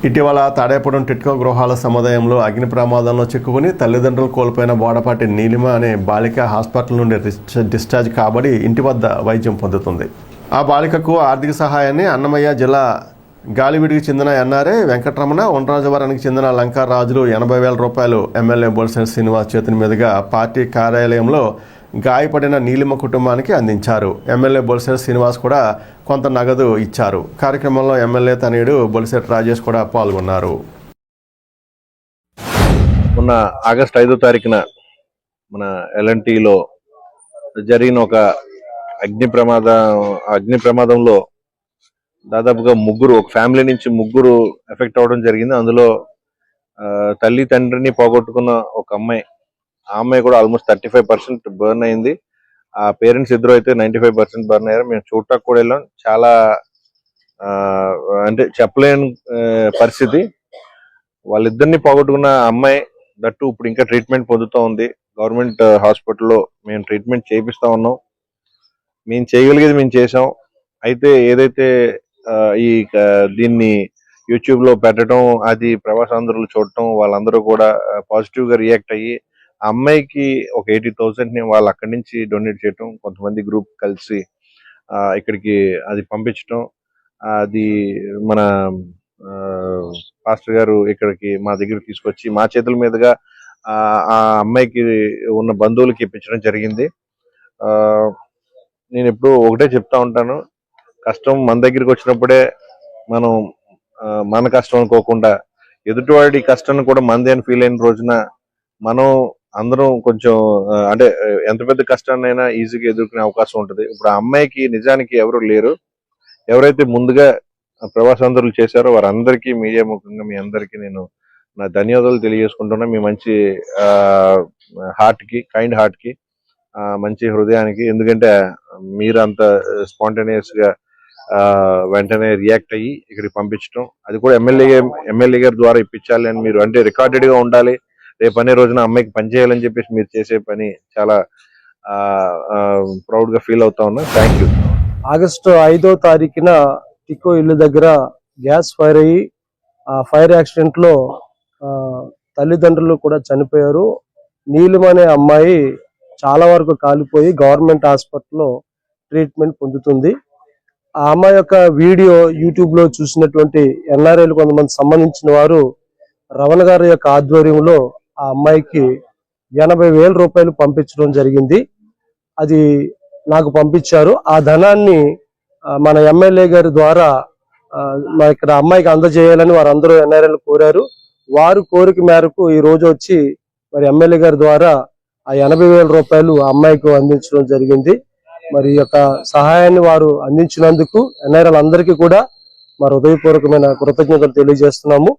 ఇటీవల తాడేపూడెం టిట్కో గృహాల సముదాయంలో అగ్ని ప్రమాదంలో చిక్కుకుని తల్లిదండ్రులు కోల్పోయిన బోడపాటి నీలిమ అనే బాలిక హాస్పిటల్ నుండి డిశ్చార్జ్ కాబడి ఇంటి వద్ద వైద్యం పొందుతుంది. ఆ బాలికకు ఆర్థిక సహాయాన్ని అన్నమయ్య జిల్లా గాలివీడికి చెందిన ఎన్ఆర్ఏ వెంకటరమణ, ఉండ్రాజవరానికి చెందిన లంకారాజులు 80,000 రూపాయలు ఎమ్మెల్యే బొలిశెట్టి శ్రీనివాస్ చేతుల మీదుగా పార్టీ కార్యాలయంలో గాయపడిన నీలిమ కుటుంబానికి అందించారు. ఎమ్మెల్యే బొలిశెట్టి శ్రీనివాస్ కూడా కొంత నగదు ఇచ్చారు. కార్యక్రమంలో ఎమ్మెల్యే తనయుడు బొలిశెట్టి రాజేష్ కూడా పాల్గొన్నారు. మొన్న ఆగస్టు 5వ తారీఖున మన ఎల్ఎన్టీలో జరిగిన ఒక అగ్ని ప్రమాదంలో దాదాపుగా ఒక ఫ్యామిలీ నుంచి ముగ్గురు ఎఫెక్ట్ అవ్వడం జరిగింది. అందులో తల్లి తండ్రిని పోగొట్టుకున్న ఒక అమ్మాయి, ఆ అమ్మాయి కూడా ఆల్మోస్ట్ 35% బర్న్ అయింది. ఆ పేరెంట్స్ ఇద్దరు అయితే 95% బర్న్ అయ్యారు. మేము చూడటానికి కూడా వెళ్ళాం. చాలా అంటే చెప్పలేని పరిస్థితి. వాళ్ళిద్దరిని పోగొట్టుకున్న అమ్మాయి దట్టు ఇప్పుడు ఇంకా ట్రీట్మెంట్ పొందుతూ ఉంది. గవర్నమెంట్ హాస్పిటల్లో మేము ట్రీట్మెంట్ చేయిస్తా ఉన్నాం. మేము చేయగలిగేది మేము చేసాం. అయితే ఏదైతే దీన్ని యూట్యూబ్ లో పెట్టడం, అది ప్రవాసాంధ్రులు చూడటం, వాళ్ళందరూ కూడా పాజిటివ్ గా రియాక్ట్ అయ్యి ఆ అమ్మాయికి ఒక 80,000 వాళ్ళు అక్కడి నుంచి డొనేట్ చేయటం, కొంతమంది గ్రూప్ కలిసి ఇక్కడికి అది పంపించటం, అది మన పాస్టర్ గారు ఇక్కడికి మా దగ్గర తీసుకొచ్చి మా చేతుల మీదుగా ఆ అమ్మాయికి ఉన్న బంధువులకి ఇప్పించడం జరిగింది. నేను ఎప్పుడు ఒకటే చెప్తా ఉంటాను, కష్టం మన దగ్గరికి వచ్చినప్పుడే మనం మన కష్టం అనుకోకుండా ఎదుటివాడి కష్టాన్ని కూడా మనదే అని ఫీల్ అయిన రోజున మనం అందరం కొంచెం అంటే ఎంత పెద్ద కష్టాన్నైనా ఈజీగా ఎదుర్కొనే అవకాశం ఉంటుంది. ఇప్పుడు ఆ అమ్మాయికి నిజానికి ఎవరు లేరు. ఎవరైతే ముందుగా ప్రవాసాంధ్రులు చేశారో వారందరికీ మీడియా ముఖంగా మీ అందరికీ నేను నా ధన్యవాదాలు తెలియజేసుకుంటున్నా. మీ మంచి కైండ్ హార్ట్ కి, మంచి హృదయానికి. ఎందుకంటే మీరు అంత స్పాంటేనియస్ గా వెంటనే రియాక్ట్ అయ్యి ఇక్కడికి పంపించడం, అది కూడా ఎమ్మెల్యే గారి ద్వారా ఇప్పించాలి అని మీరు అంటే రికార్డెడ్ గా ఉండాలి. రేపు అనే రోజున అమ్మాయికి పని చేయాలని చెప్పేసి మీరు చేసే పని చాలా ప్రౌడ్ గా ఫీల్ అవుతా ఉన్నా. Thank you. ఆగస్టు 5వ తారీఖున టిక్కో ఇల్లు దగ్గర గ్యాస్ ఫైర్ అయ్యి ఆ ఫైర్ యాక్సిడెంట్ లో తల్లిదండ్రులు కూడా చనిపోయారు. నీలిమ అనే అమ్మాయి చాలా వరకు కాలిపోయి గవర్నమెంట్ హాస్పిటల్లో ట్రీట్మెంట్ పొందుతుంది. ఆ అమ్మాయి యొక్క వీడియో యూట్యూబ్ లో చూసినటువంటి ఎన్ఆర్ఐలు కొంతమంది సంబంధించిన వారు రమణ గారి యొక్క ఆధ్వర్యంలో ఆ అమ్మాయికి 80,000 రూపాయలు పంపించడం జరిగింది. అది నాకు పంపించారు. ఆ ధనాన్ని మన ఎమ్మెల్యే గారి ద్వారా ఇక్కడ అమ్మాయికి అందజేయాలని వారందరూ ఎన్ఆర్ఐలు కోరారు. వారు కోరిక మేరకు ఈ రోజు వచ్చి మరి ఎమ్మెల్యే గారి ద్వారా ఆ 80,000 రూపాయలు ఆ అమ్మాయికి అందించడం జరిగింది. మరి యొక్క సహాయాన్ని వారు అందించినందుకు ఎన్ఆర్ఐలు అందరికీ కూడా మా హృదయపూర్వకమైన కృతజ్ఞతలు తెలియజేస్తున్నాము.